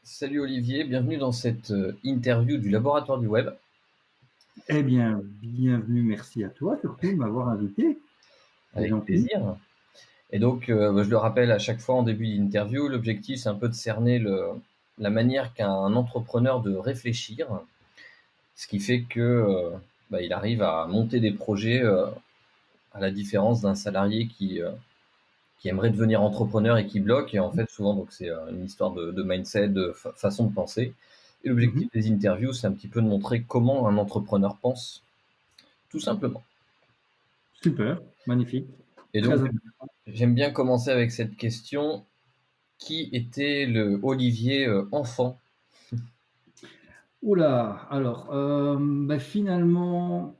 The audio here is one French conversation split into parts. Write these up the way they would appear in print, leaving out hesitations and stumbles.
Salut Olivier, bienvenue dans cette interview du laboratoire du web. Eh bien, bienvenue, merci à toi surtout de m'avoir invité. C'est Avec gentil. plaisir. Et donc, je le rappelle à chaque fois en début d'interview, l'objectif c'est un peu de cerner la manière qu'a un entrepreneur de réfléchir, ce qui fait que il arrive à monter des projets à la différence d'un salarié qui aimerait devenir entrepreneur et qui bloque. Et en fait, souvent, donc c'est une histoire de mindset, de façon de penser. Et Mhm. l'objectif des interviews, c'est un petit peu de montrer comment un entrepreneur pense, tout simplement. Super, magnifique, Et très donc, intéressant. j'aime bien commencer avec cette question. Qui était le Olivier enfant? Oula, alors, finalement,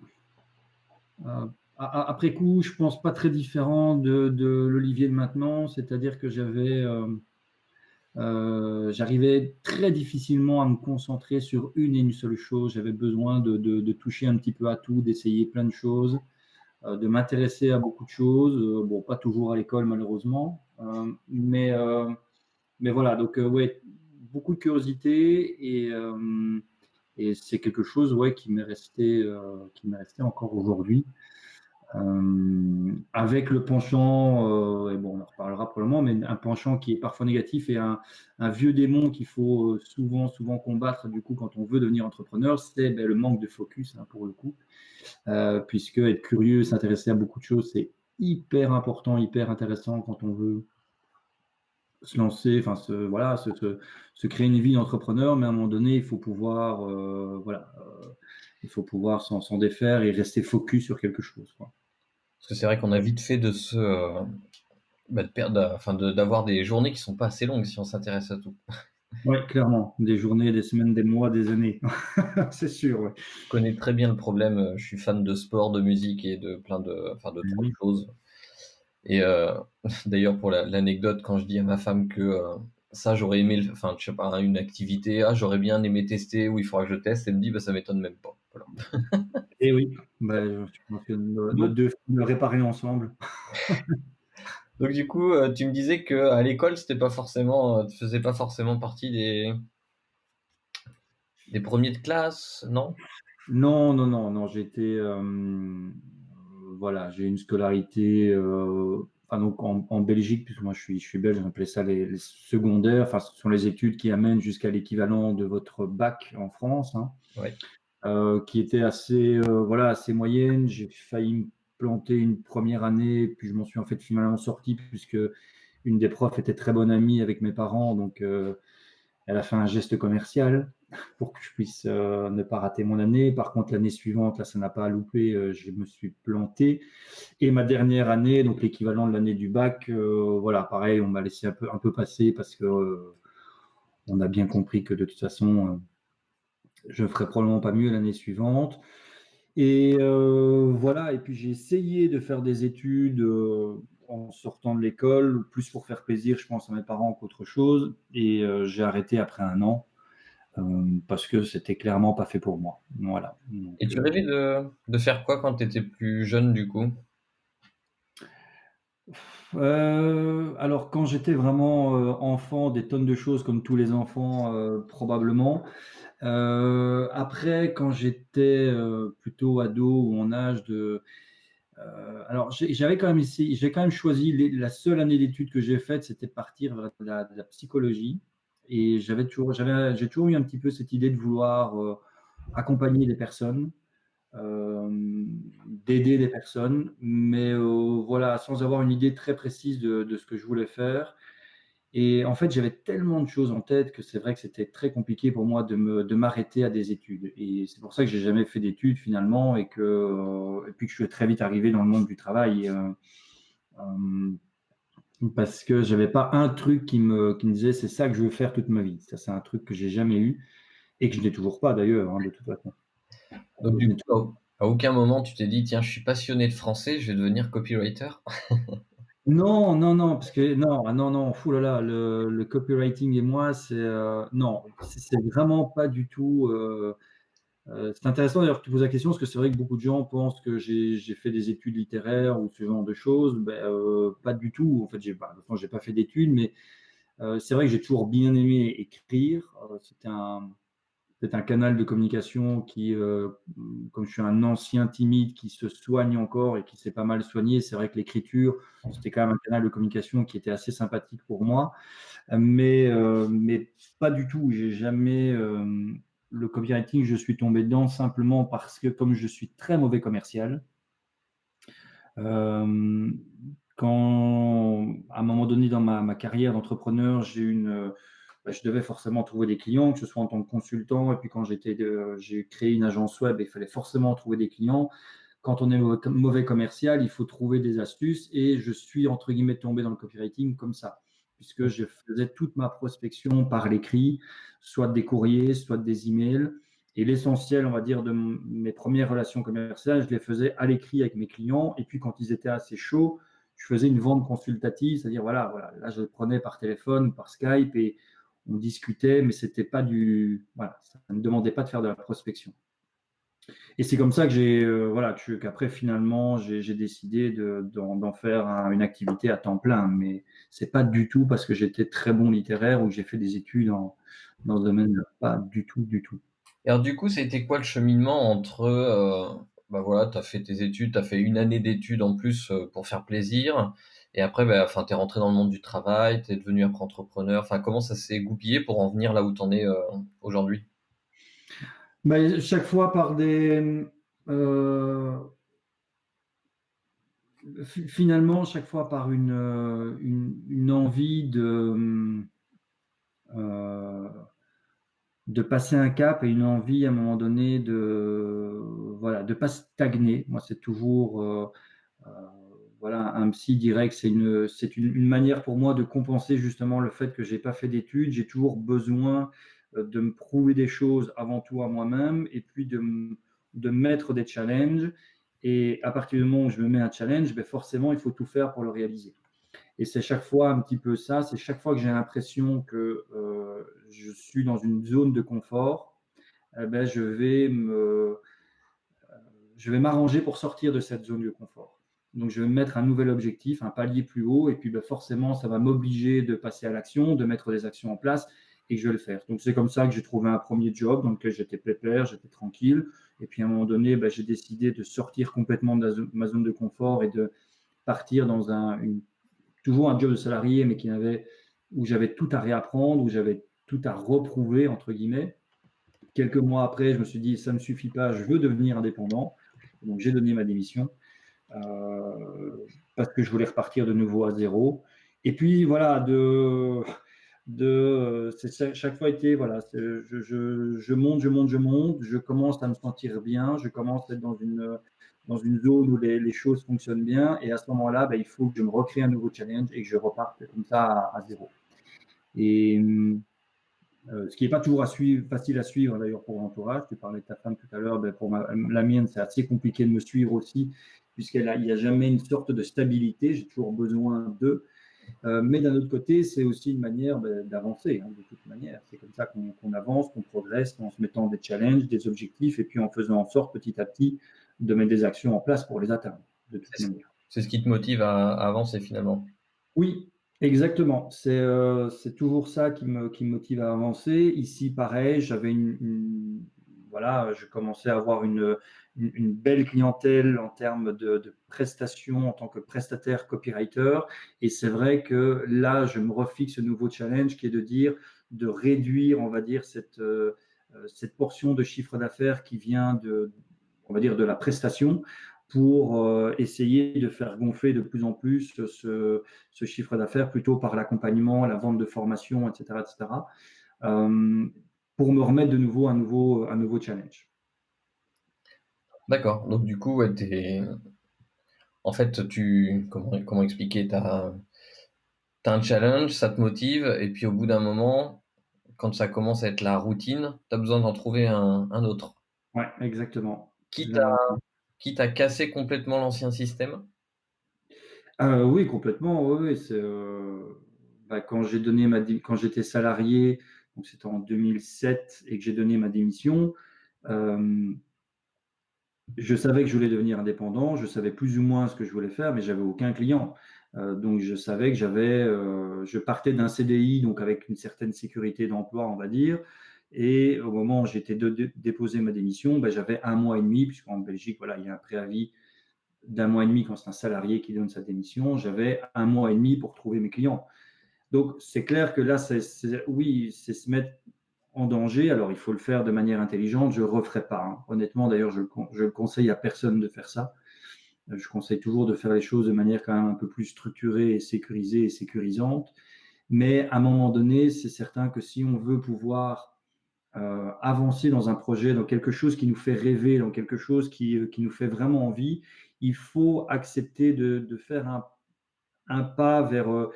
après coup, je pense pas très différent de l'Olivier de maintenant, c'est-à-dire que j'arrivais très difficilement à me concentrer sur une et une seule chose. J'avais besoin de toucher un petit peu à tout, d'essayer plein de choses. De m'intéresser à beaucoup de choses. Bon, pas toujours à l'école malheureusement, mais voilà. Donc ouais, beaucoup de curiosité et c'est quelque chose ouais qui m'est resté encore aujourd'hui. Avec le penchant, et bon, on en reparlera probablement, mais un penchant qui est parfois négatif et un vieux démon qu'il faut souvent combattre du coup quand on veut devenir entrepreneur, c'est ben, le manque de focus hein, pour le coup. Puisque être curieux, s'intéresser à beaucoup de choses, c'est hyper important, hyper intéressant quand on veut se lancer, enfin voilà, se créer une vie d'entrepreneur, mais à un moment donné, il faut pouvoir, il faut pouvoir s'en défaire et rester focus sur quelque chose, quoi. Parce que c'est vrai qu'on a vite fait de perdre, enfin d'avoir des journées qui sont pas assez longues si on s'intéresse à tout. Oui, clairement, des journées, des semaines, des mois, des années, c'est sûr, ouais. Je connais très bien le problème. Je suis fan de sport, de musique et de de trop de Oui. choses. Et d'ailleurs, pour l'anecdote, quand je dis à ma femme que ça, j'aurais aimé, enfin, je sais pas, une activité, ah, j'aurais bien aimé tester, ou il faudra que je teste, elle me dit, bah, ça m'étonne même pas. Voilà. Et oui, bah, je pense que nos Donc, deux films le réparer ensemble. donc du coup, tu me disais que à l'école, c'était pas forcément, tu faisais pas forcément partie des premiers de classe, non? Non, non, non, non, voilà, j'ai une scolarité, enfin donc en Belgique, puisque moi je suis belge, on appelait ça les secondaires, enfin ce sont les études qui amènent jusqu'à l'équivalent de votre bac en France, hein, Ouais. qui était assez, voilà, assez moyenne. J'ai failli me planter une première année, puis je m'en suis en fait finalement sorti puisque une des profs était très bonne amie avec mes parents, donc elle a fait un geste commercial pour que je puisse ne pas rater mon année. Par contre, l'année suivante, là, ça n'a pas loupé, je me suis planté. Et ma dernière année, donc l'équivalent de l'année du bac, voilà, pareil, on m'a laissé un peu passer parce que on a bien compris que de toute façon, je ferais probablement pas mieux l'année suivante. Et voilà, et puis j'ai essayé de faire des études en sortant de l'école, plus pour faire plaisir, je pense, à mes parents qu'autre chose. Et j'ai arrêté après un an parce que c'était clairement pas fait pour moi. Voilà. Et Donc, tu rêvais de faire quoi quand tu étais plus jeune, du coup? alors quand j'étais vraiment enfant, des tonnes de choses comme tous les enfants probablement. Après, quand j'étais plutôt ado ou en âge de, alors j'avais quand même essayé, j'ai quand même choisi la seule année d'études que j'ai faite, c'était partir vers de la psychologie. Et j'ai toujours eu un petit peu cette idée de vouloir accompagner des personnes, d'aider des personnes, mais voilà, sans avoir une idée très précise de ce que je voulais faire. Et en fait, j'avais tellement de choses en tête que c'est vrai que c'était très compliqué pour moi de m'arrêter à des études. Et c'est pour ça que j'ai jamais fait d'études finalement et puis que je suis très vite arrivé dans le monde du travail. Parce que j'avais pas un truc qui me disait c'est ça que je veux faire toute ma vie. Ça, c'est un truc que j'ai jamais eu et que je n'ai toujours pas d'ailleurs, hein, de toute façon. Donc Je du n'ai coup, à aucun moment tu t'es dit: «Tiens, je suis passionné de français, je vais devenir copywriter»? Non, non, non, parce que non, ah non, non, fou là là, le copywriting et moi, non, c'est vraiment pas du tout. C'est intéressant d'ailleurs que tu poses la question, parce que c'est vrai que beaucoup de gens pensent que j'ai fait des études littéraires ou ce genre de choses. Ben, pas du tout. En fait, de toute façon, j'ai pas fait d'études, mais C'est vrai que j'ai toujours bien aimé écrire. C'est un canal de communication qui, comme je suis un ancien timide qui se soigne encore et qui s'est pas mal soigné, c'est vrai que l'écriture, c'était quand même un canal de communication qui était assez sympathique pour moi. Mais pas du tout. J'ai jamais le copywriting, je suis tombé dedans simplement parce que comme je suis très mauvais commercial, euh, quand à un moment donné dans ma carrière d'entrepreneur, je devais forcément trouver des clients, que ce soit en tant que consultant, et puis quand j'ai créé une agence web, il fallait forcément trouver des clients. Quand on est mauvais commercial, il faut trouver des astuces, et je suis entre guillemets tombé dans le copywriting comme ça, puisque je faisais toute ma prospection par l'écrit, soit des courriers, soit des emails. Et l'essentiel, on va dire, de mes premières relations commerciales, je les faisais à l'écrit avec mes clients. Et puis, quand ils étaient assez chauds, je faisais une vente consultative, c'est-à-dire, voilà, là, je le prenais par téléphone, par Skype, et on discutait, mais c'était pas voilà, ça ne me demandait pas de faire de la prospection. Et c'est comme ça que qu'après, finalement, j'ai décidé d'en faire une activité à temps plein. Mais c'est pas du tout parce que j'étais très bon littéraire ou que j'ai fait des études dans ce domaine-là. Pas du tout, du tout. Et alors du coup, c'était quoi le cheminement entre, bah voilà, tu as fait tes études, tu as fait une année d'études en plus pour faire plaisir, et après, bah, enfin, tu es rentré dans le monde du travail, tu es devenu après entrepreneur, enfin, comment ça s'est goupillé pour en venir là où tu en es aujourd'hui? Chaque fois par finalement, chaque fois par une envie euh, de passer un cap et une envie à un moment donné voilà, de pas stagner. Moi, c'est toujours, euh, voilà, un psy dirait que c'est une manière pour moi de compenser justement le fait que j'ai pas fait d'études. J'ai toujours besoin de me prouver des choses avant tout à moi-même et puis de mettre des challenges. Et à partir du moment où je me mets un challenge, ben forcément, il faut tout faire pour le réaliser. Et c'est chaque fois un petit peu ça, c'est chaque fois que j'ai l'impression que je suis dans une zone de confort, eh ben, je vais m'arranger pour sortir de cette zone de confort. Donc, je vais me mettre un nouvel objectif, un palier plus haut, et puis ben, forcément, ça va m'obliger de passer à l'action, de mettre des actions en place, et je vais le faire. Donc, c'est comme ça que j'ai trouvé un premier job dans lequel j'étais pépère, j'étais tranquille. Et puis, à un moment donné, ben, j'ai décidé de sortir complètement de ma zone de confort et de partir dans toujours un job de salarié, mais où j'avais tout à réapprendre, où j'avais tout à reprouver, entre guillemets. Quelques mois après, je me suis dit, ça ne me suffit pas, je veux devenir indépendant. Donc, j'ai donné ma démission parce que je voulais repartir de nouveau à zéro. Et puis, voilà, chaque fois été, voilà, je monte, je monte, je commence à me sentir bien, je commence à être dans une zone où les choses fonctionnent bien. Et à ce moment-là, il faut que je me recrée un nouveau challenge et que je reparte comme ça à zéro. Et ce qui n'est pas toujours facile à suivre d'ailleurs pour l'entourage. Tu parlais de ta femme tout à l'heure, pour la mienne, c'est assez compliqué de me suivre aussi, puisqu'il n'y a jamais une sorte de stabilité. J'ai toujours besoin d'eux. Mais d'un autre côté, c'est aussi une manière d'avancer, hein, de toute manière. C'est comme ça qu'on avance, qu'on progresse, en se mettant des challenges, des objectifs, et puis en faisant en sorte petit à petit de mettre des actions en place pour les atteindre, de toute manière. C'est ce qui te motive à avancer finalement. Oui, exactement. C'est toujours ça qui me motive à avancer. Ici, pareil, voilà, je commençais à avoir une belle clientèle en termes de prestations en tant que prestataire copywriter. Et c'est vrai que là, je me refixe ce nouveau challenge qui est de réduire, on va dire, cette portion de chiffre d'affaires qui vient on va dire, de la prestation pour essayer de faire gonfler de plus en plus ce chiffre d'affaires plutôt par l'accompagnement, la vente de formation, etc., etc., euh, pour me remettre de nouveau un nouveau challenge. D'accord. Donc du coup, ouais, en fait, comment expliquer? T'as un challenge, ça te motive, et puis au bout d'un moment, quand ça commence à être la routine, tu as besoin d'en trouver un autre. Ouais, exactement. Quitte à, quitte à casser complètement l'ancien système. Oui, complètement. Oui, oui, quand j'étais salarié, donc c'était en 2007 et que j'ai donné ma démission, euh, je savais que je voulais devenir indépendant, je savais plus ou moins ce que je voulais faire, mais j'avais aucun client. Donc, je savais que je partais d'un CDI, donc avec une certaine sécurité d'emploi, on va dire. Et au moment où j'étais déposer ma démission, ben, j'avais 1 mois et demi, puisqu'en Belgique, voilà, il y a un préavis d'1 mois et demi quand c'est un salarié qui donne sa démission. J'avais 1 mois et demi pour trouver mes clients. Donc, c'est clair que là, oui, c'est se mettre en danger. Alors, il faut le faire de manière intelligente. Je ne le referai pas, hein. Honnêtement, d'ailleurs, je le conseille à personne de faire ça. Je conseille toujours de faire les choses de manière quand même un peu plus structurée et sécurisée et sécurisante. Mais à un moment donné, c'est certain que si on veut pouvoir avancer dans un projet, dans quelque chose qui nous fait rêver, dans quelque chose qui nous fait vraiment envie, il faut accepter de faire un pas vers...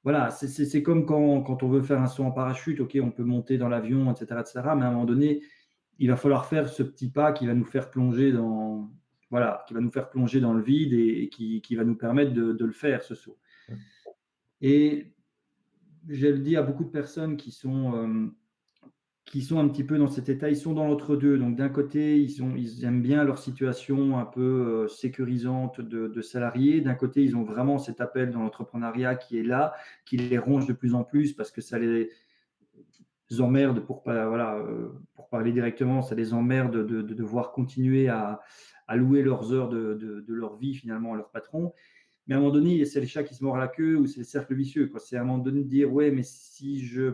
voilà, c'est comme quand on veut faire un saut en parachute, ok, on peut monter dans l'avion, etc., etc., mais à un moment donné, il va falloir faire ce petit pas qui va nous faire plonger voilà, qui va nous faire plonger dans le vide et qui va nous permettre de le faire, ce saut. Et je le dis à beaucoup de personnes qui sont un petit peu dans cet état, ils sont dans l'entre-deux. Donc d'un côté, ils aiment bien leur situation un peu sécurisante de salariés. D'un côté, ils ont vraiment cet appel dans l'entrepreneuriat qui est là, qui les ronge de plus en plus parce que ça les emmerde, pour parler directement, ça les emmerde de devoir continuer à louer leurs heures de leur vie finalement à leur patron. Mais à un moment donné, c'est le chat qui se mord la queue ou c'est le cercle vicieux, quoi. C'est à un moment donné de dire, ouais, mais si je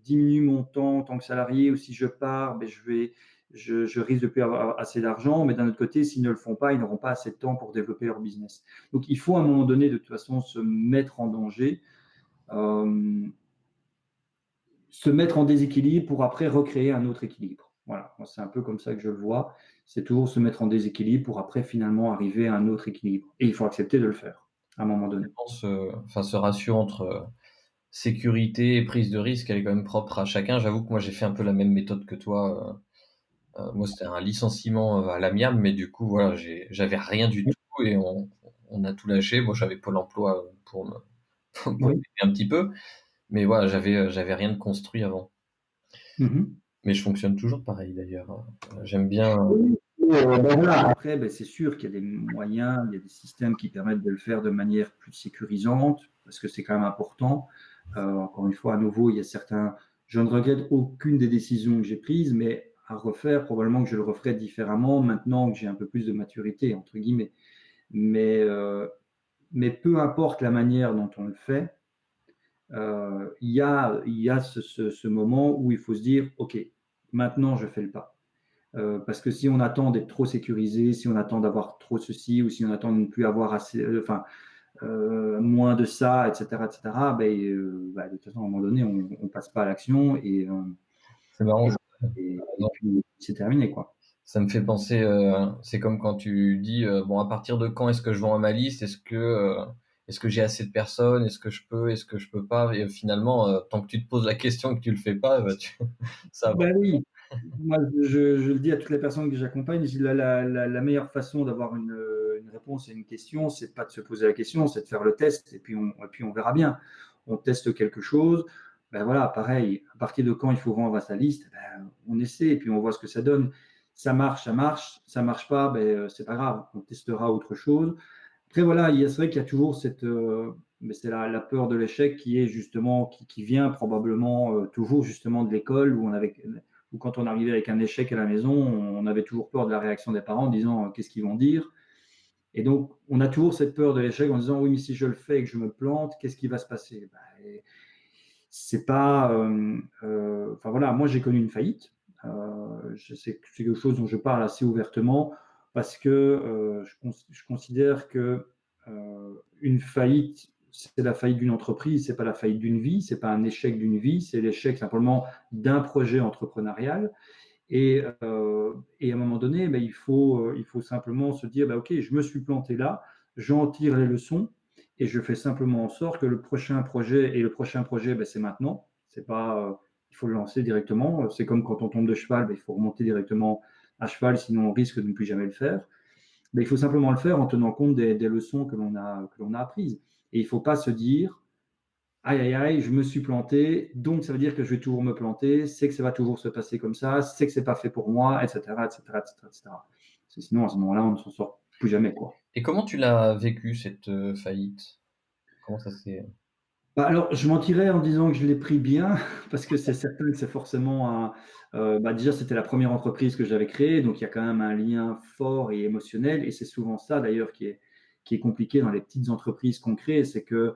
diminue mon temps en tant que salarié ou si je pars, ben je risque de plus avoir assez d'argent. Mais d'un autre côté, s'ils ne le font pas, ils n'auront pas assez de temps pour développer leur business. Donc, il faut à un moment donné, de toute façon, se mettre en danger, se mettre en déséquilibre pour après recréer un autre équilibre. Voilà, c'est un peu comme ça que je le vois. C'est toujours se mettre en déséquilibre pour après finalement arriver à un autre équilibre. Et il faut accepter de le faire à un moment donné. Je pense, ce ratio entre sécurité et prise de risque, elle est quand même propre à chacun. J'avoue que moi, j'ai fait un peu la même méthode que toi. Moi, c'était un licenciement à l'amiable, mais du coup, voilà, j'avais rien du tout et on a tout lâché. Bon, j'avais Pôle emploi pour pour Oui. m'aider un petit peu, mais voilà, j'avais rien de construit avant. Mais je fonctionne toujours pareil d'ailleurs. J'aime bien. Oui, ben voilà. Après, ben, c'est sûr qu'il y a des moyens, il y a des systèmes qui permettent de le faire de manière plus sécurisante, parce que c'est quand même important. Encore une fois, à nouveau, il y a certains. Je ne regrette aucune des décisions que j'ai prises, mais à refaire, probablement que je le referais différemment maintenant que j'ai un peu plus de maturité, entre guillemets. Mais, euh, mais peu importe la manière dont on le fait, il y a ce moment où il faut se dire, OK, maintenant je fais le pas. Parce que si on attend d'être trop sécurisé, si on attend d'avoir trop ceci, ou si on attend de ne plus avoir assez, moins de ça, etc., etc., de toute façon, à un moment donné, on ne passe pas à l'action C'est marrant. et puis c'est terminé, quoi. Ça me fait penser, c'est comme quand tu dis, bon, à partir de quand est-ce que je vends à ma liste? Est-ce que j'ai assez de personnes? Est-ce que je peux pas? Et finalement, tant que tu te poses la question et que tu le fais pas, ça avance. Ben oui, moi je le dis à toutes les personnes que j'accompagne, je dis la meilleure façon d'avoir une réponse à une question, c'est pas de se poser la question, c'est de faire le test et puis on verra bien. On teste quelque chose, ben voilà, pareil, à partir de quand il faut vendre à sa liste, ben, on essaie et puis on voit ce que ça donne. Ça marche pas, c'est pas grave, on testera autre chose. Après voilà, c'est vrai qu'il y a toujours mais c'est la peur de l'échec qui est justement qui vient probablement toujours justement de l'école où quand on arrivait avec un échec à la maison, on avait toujours peur de la réaction des parents en disant qu'est-ce qu'ils vont dire. Et donc on a toujours cette peur de l'échec en disant oui mais si je le fais et que je me plante, qu'est-ce qui va se passer? C'est pas enfin voilà, moi j'ai connu une faillite. C'est quelque chose dont je parle assez ouvertement parce que je considère que une faillite, c'est la faillite d'une entreprise, c'est pas la faillite d'une vie, c'est pas un échec d'une vie, c'est l'échec simplement d'un projet entrepreneurial. Et à un moment donné, il faut simplement se dire, OK, je me suis planté là, j'en tire les leçons et je fais simplement en sorte que le prochain projet, c'est maintenant. C'est pas, il faut le lancer directement. C'est comme quand on tombe de cheval, il faut remonter directement à cheval, sinon on risque de ne plus jamais le faire. Mais il faut simplement le faire en tenant compte des leçons que l'on a apprises. Et il ne faut pas se dire, aïe, aïe, aïe, je me suis planté, donc ça veut dire que je vais toujours me planter, c'est que ça va toujours se passer comme ça, c'est que c'est pas fait pour moi, etc., etc., etc., etc. Parce que sinon, à ce moment-là, on ne s'en sort plus jamais, quoi. Et comment tu l'as vécu cette, faillite? Comment ça s'est Bah, alors, je mentirais en disant que je l'ai pris bien, parce que c'est certain que c'est forcément déjà, c'était la première entreprise que j'avais créée, donc il y a quand même un lien fort et émotionnel et c'est souvent ça d'ailleurs qui est compliqué dans les petites entreprises qu'on crée, c'est que,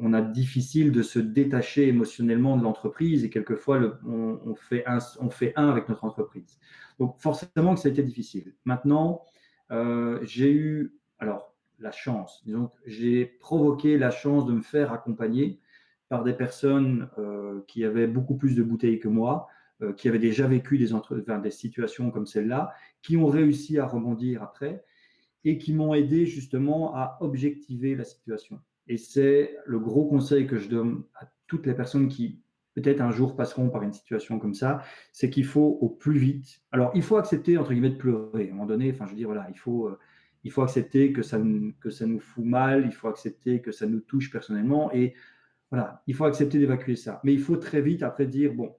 on a difficile de se détacher émotionnellement de l'entreprise et quelquefois on fait un avec notre entreprise. Donc forcément que ça a été difficile. Maintenant, j'ai eu alors la chance, disons que j'ai provoqué la chance de me faire accompagner par des personnes, qui avaient beaucoup plus de bouteilles que moi, qui avaient déjà vécu des situations comme celle-là, qui ont réussi à rebondir après et qui m'ont aidé justement à objectiver la situation. Et c'est le gros conseil que je donne à toutes les personnes qui peut-être un jour passeront par une situation comme ça, c'est qu'il faut au plus vite. Alors, il faut accepter entre guillemets de pleurer. À un moment donné, enfin, je veux dire, voilà, il faut accepter que ça nous fout mal, il faut accepter que ça nous touche personnellement, et voilà, il faut accepter d'évacuer ça. Mais il faut très vite après dire, bon,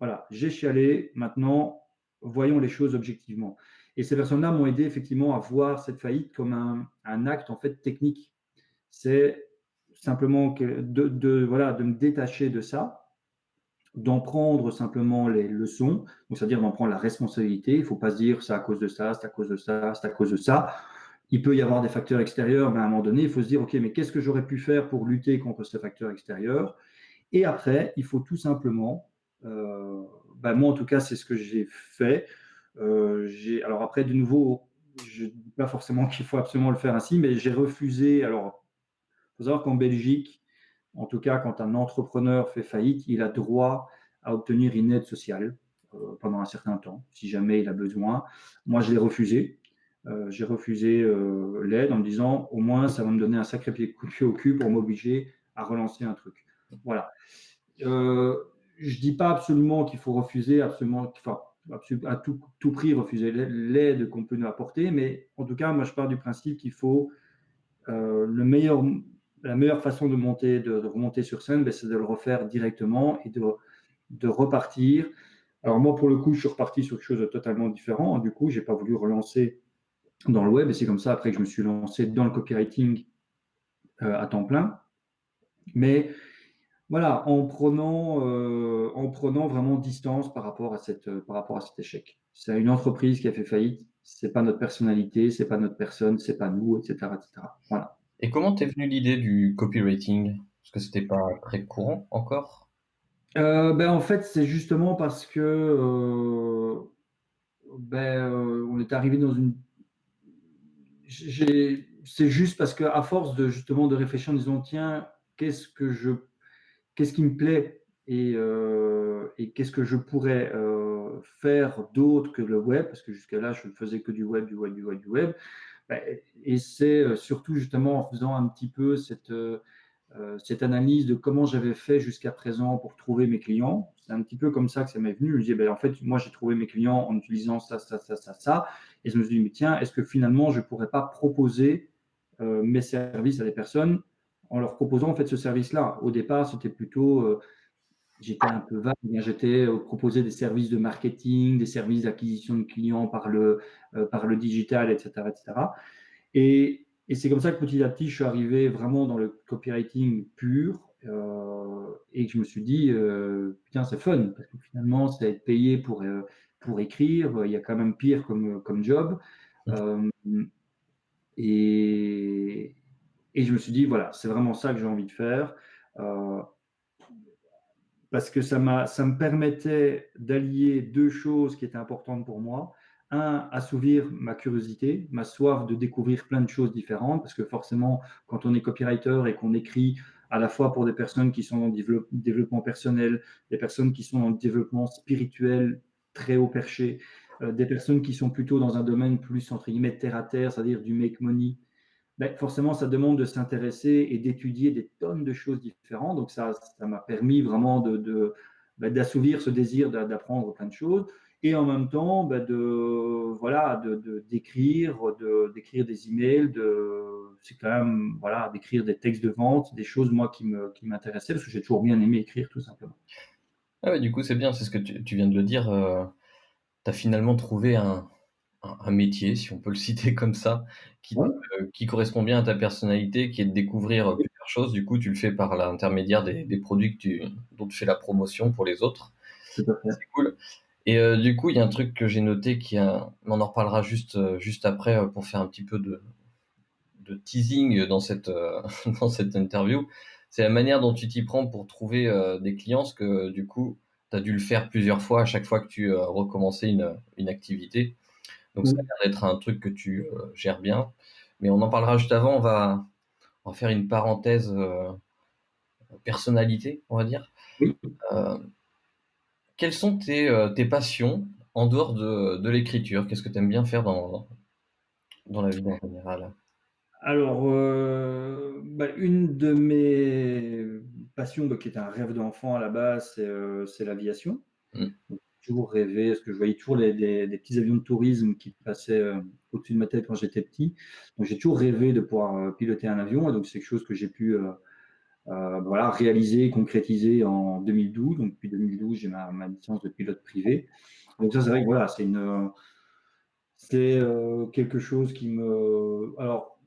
voilà, j'ai chialé, maintenant, voyons les choses objectivement. Et ces personnes-là m'ont aidé effectivement à voir cette faillite comme un acte en fait technique. C'est simplement voilà, de me détacher de ça, d'en prendre simplement les leçons, donc c'est-à-dire d'en prendre la responsabilité. Il ne faut pas se dire c'est à cause de ça, c'est à cause de ça, c'est à cause de ça. Il peut y avoir des facteurs extérieurs, mais à un moment donné, il faut se dire, OK, mais qu'est-ce que j'aurais pu faire pour lutter contre ces facteurs extérieurs? Et après, il faut tout simplement, moi en tout cas, c'est ce que j'ai fait. Alors après, de nouveau, je ne dis pas forcément qu'il faut absolument le faire ainsi, mais j'ai refusé. Alors, il faut savoir qu'en Belgique, en tout cas, quand un entrepreneur fait faillite, il a droit à obtenir une aide sociale pendant un certain temps, si jamais il a besoin. Moi, je l'ai refusé. J'ai refusé l'aide en me disant, au moins, ça va me donner un sacré coup de pied au cul pour m'obliger à relancer un truc. Voilà. Euh, je dis pas absolument qu'il faut refuser, enfin, à tout prix refuser l'aide qu'on peut nous apporter, mais en tout cas, moi, je pars du principe qu'il faut la meilleure façon de remonter sur scène, c'est de le refaire directement et de repartir. Alors moi, pour le coup, je suis reparti sur quelque chose de totalement différent. Du coup, j'ai pas voulu relancer dans le web et c'est comme ça après que je me suis lancé dans le copywriting à temps plein. Mais voilà, en prenant vraiment distance par rapport à cet échec. C'est une entreprise qui a fait faillite, c'est pas notre personnalité, c'est pas notre personne, c'est pas nous, etc., etc. Voilà. Et comment t'es venue l'idée du copywriting? Parce que c'était pas très courant encore? En fait, c'est justement parce que on est arrivé dans une. C'est juste parce que à force de justement de réfléchir en disant tiens, qu'est-ce qui me plaît et qu'est-ce que je pourrais faire d'autre que le web, parce que jusqu'à là, je ne faisais que du web, du web, du web, du web. Et c'est surtout justement en faisant un petit peu cette analyse de comment j'avais fait jusqu'à présent pour trouver mes clients. C'est un petit peu comme ça que ça m'est venu. Je me disais, en fait, moi, j'ai trouvé mes clients en utilisant ça, ça, ça, ça, ça. Et je me suis dit, mais tiens, est-ce que finalement, je ne pourrais pas proposer mes services à des personnes en leur proposant en fait ce service-là. Au départ, c'était plutôt, j'étais un peu vague, j'étais proposé des services de marketing, des services d'acquisition de clients par le digital, etc., etc. Et c'est comme ça que petit à petit, je suis arrivé vraiment dans le copywriting pur et que je me suis dit, putain, c'est fun, parce que finalement, c'est être payé pour écrire, il y a quand même pire comme job. Euh, et, et je me suis dit, voilà, c'est vraiment ça que j'ai envie de faire. Euh, Parce que ça me permettait d'allier deux choses qui étaient importantes pour moi. Un, assouvir ma curiosité, ma soif de découvrir plein de choses différentes, parce que forcément, quand on est copywriter et qu'on écrit à la fois pour des personnes qui sont dans le développement personnel, des personnes qui sont dans le développement spirituel très haut perché, des personnes qui sont plutôt dans un domaine plus, entre guillemets, terre à terre, c'est-à-dire du make money, forcément, ça demande de s'intéresser et d'étudier des tonnes de choses différentes. Donc, ça m'a permis vraiment d'assouvir ce désir d'apprendre plein de choses. Et en même temps, d'écrire des emails, c'est quand même, voilà, d'écrire des textes de vente, des choses, moi, qui m'intéressaient, parce que j'ai toujours bien aimé écrire, tout simplement. Ah ouais, du coup, c'est bien, c'est ce que tu viens de le dire. Tu as finalement trouvé un métier, si on peut le citer comme ça, Ouais, qui correspond bien à ta personnalité, qui est de découvrir, oui, plusieurs choses. Du coup, tu le fais par l'intermédiaire des produits dont tu fais la promotion pour les autres. tout à fait. C'est cool et du coup, il y a un truc que j'ai noté on en reparlera juste après, pour faire un petit peu de teasing dans dans cette interview. C'est la manière dont tu t'y prends pour trouver, des clients, parce que du coup, tu as dû le faire plusieurs fois à chaque fois que tu, recommençais une activité. Donc ça a Oui, l'air d'être un truc que tu, gères bien. Mais on en parlera juste avant. On va faire une parenthèse, personnalité, on va dire. oui. Heu, Quelles sont tes passions en dehors de l'écriture? Qu'est-ce que tu aimes bien faire dans la vie en général? Alors, bah, une de mes passions, bah, qui est un rêve d'enfant à la base, c'est l'aviation. Mmh. Donc j'ai toujours rêvé parce que je voyais toujours des petits avions de tourisme qui passaient, au-dessus de ma tête quand j'étais petit. Donc j'ai toujours rêvé de pouvoir, piloter un avion et donc c'est quelque chose que j'ai pu, voilà, réaliser, concrétiser en 2012. Donc depuis 2012, j'ai ma licence de pilote privé. Donc ça, c'est vrai que voilà, c'est, quelque chose qui me alors,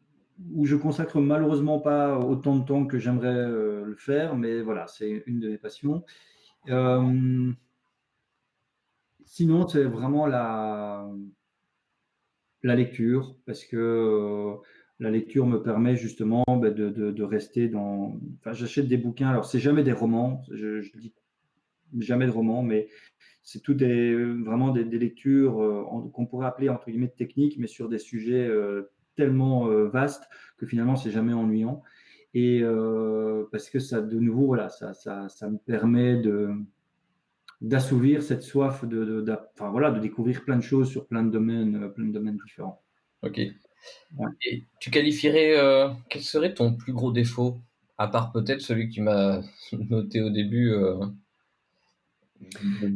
où je consacre malheureusement pas autant de temps que j'aimerais, le faire, mais voilà, c'est une de mes passions. Hem, Sinon, c'est vraiment la lecture parce que, la lecture me permet justement, bah, de rester dans enfin, j'achète des bouquins, alors c'est jamais des romans, je dis jamais de romans, mais c'est tout des vraiment des lectures, qu'on pourrait appeler entre guillemets «techniques», mais sur des sujets, tellement, vastes que finalement c'est jamais ennuyant et parce que ça de nouveau, voilà, ça me permet d'assouvir cette soif enfin voilà, de découvrir plein de choses sur plein de domaines différents. OK. Ouais. Et tu qualifierais, quel serait ton plus gros défaut? À part peut-être celui que tu m'as noté au début,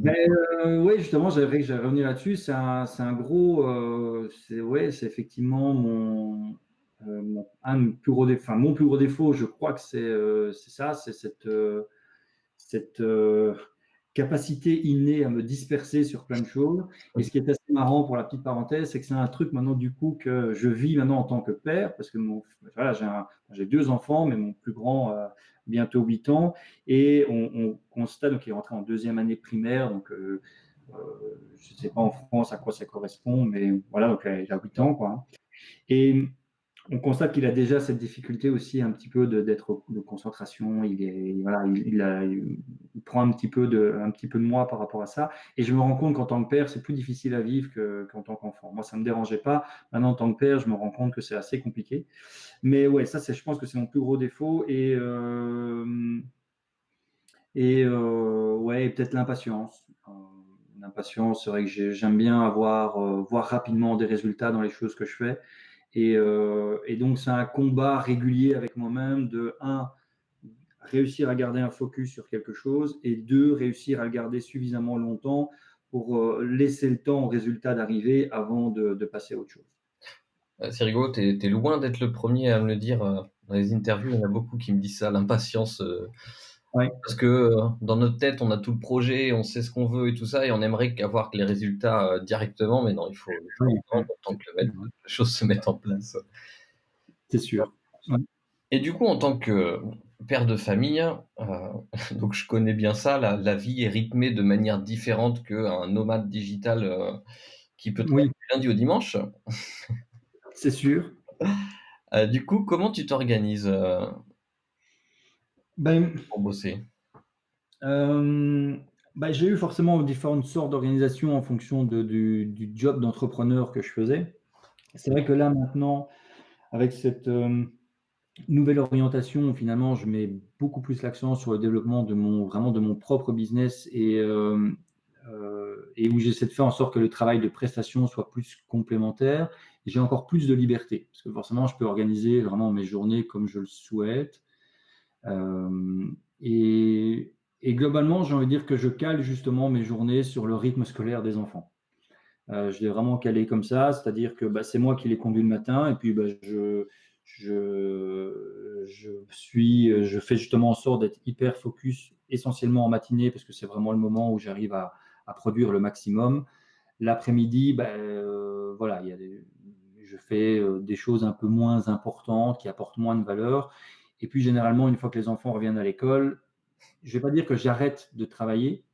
Mais ouais, justement, j'allais revenir là-dessus. C'est un gros, c'est ouais, c'est effectivement un de mes plus gros défauts. Enfin, mon plus gros défaut, je crois que c'est ça, c'est cette capacité innée à me disperser sur plein de choses. Et ce qui est assez marrant pour la petite parenthèse, c'est que c'est un truc maintenant du coup que je vis maintenant en tant que père, parce que voilà, j'ai deux enfants, mais mon plus grand a bientôt 8 ans, et on constate, donc il est rentré en deuxième année primaire, donc je ne sais pas en France à quoi ça correspond, mais voilà, donc il a 8 ans, quoi. Et on constate qu'il a déjà cette difficulté aussi un petit peu d'être de concentration. Il est voilà, il prend un petit peu de moi par rapport à ça. Et je me rends compte qu'en tant que père, c'est plus difficile à vivre qu'en tant qu'enfant. Moi, ça me dérangeait pas. Maintenant, en tant que père, je me rends compte que c'est assez compliqué. Mais ouais, ça, je pense que c'est mon plus gros défaut. Ouais, et peut-être l'impatience. L'impatience, c'est vrai que j'aime bien voir rapidement des résultats dans les choses que je fais. Et donc, c'est un combat régulier avec moi-même de, un, réussir à garder un focus sur quelque chose et deux, réussir à le garder suffisamment longtemps pour laisser le temps au résultat d'arriver avant de passer à autre chose. c'est rigolo, tu es loin d'être le premier à me le dire, dans les interviews. Il y en a beaucoup qui me disent ça, l'impatience, Oui, parce que, dans notre tête, on a tout le projet, on sait ce qu'on veut et tout ça et on aimerait avoir que les résultats, directement, mais non, il faut oui, du temps pour tant que les choses se mettent en place. c'est sûr. Ouais. Et du coup, en tant que père de famille, donc je connais bien ça, la vie est rythmée de manière différente qu'un nomade digital, qui peut travailler Oui, du lundi au dimanche. c'est sûr. Du coup, comment tu t'organises, Ben, pour bosser? euh, ben, j'ai eu forcément différentes sortes d'organisations en fonction du job d'entrepreneur que je faisais. C'est vrai que là, maintenant, avec cette nouvelle orientation, finalement, je mets beaucoup plus l'accent sur le développement vraiment de mon propre business et où j'essaie de faire en sorte que le travail de prestation soit plus complémentaire. Et j'ai encore plus de liberté parce que forcément, je peux organiser vraiment mes journées comme je le souhaite. Euh, et, et globalement, j'ai envie de dire que je cale justement mes journées sur le rythme scolaire des enfants. Je l'ai vraiment calé comme ça, c'est-à-dire que bah, c'est moi qui les conduis le matin et puis bah, je fais justement en sorte d'être hyper focus essentiellement en matinée parce que c'est vraiment le moment où j'arrive à produire le maximum. L'après-midi, voilà, je fais des choses un peu moins importantes, qui apportent moins de valeur. Et puis généralement, une fois que les enfants reviennent à l'école, je ne vais pas dire que j'arrête de travailler,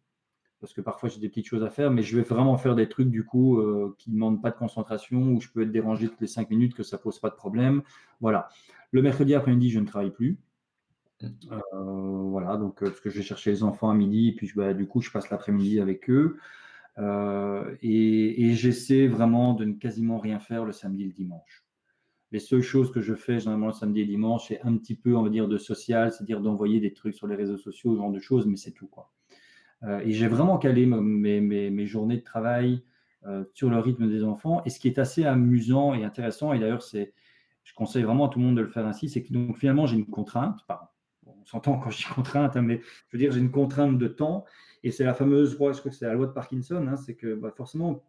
parce que parfois j'ai des petites choses à faire, mais je vais vraiment faire des trucs du coup qui ne demandent pas de concentration, où je peux être dérangé toutes les 5 minutes, que ça pose pas de problème. Voilà. Le mercredi après-midi, je ne travaille plus. Voilà, donc parce que je vais chercher les enfants à midi, et puis du coup, je passe l'après-midi avec eux. Et j'essaie vraiment de ne quasiment rien faire le samedi et le dimanche. Les seules choses que je fais généralement le samedi et le dimanche, c'est un petit peu, on va dire, de social, c'est-à-dire d'envoyer des trucs sur les réseaux sociaux, ce genre de choses, mais c'est tout, quoi. Et j'ai vraiment calé mes journées de travail sur le rythme des enfants. Et ce qui est assez amusant et intéressant, et d'ailleurs, je conseille vraiment à tout le monde de le faire ainsi, c'est que donc, finalement, j'ai une contrainte. On s'entend quand je dis contrainte, hein, mais je veux dire, j'ai une contrainte de temps. Et c'est la fameuse, je crois que c'est la loi de Parkinson, hein, c'est que forcément,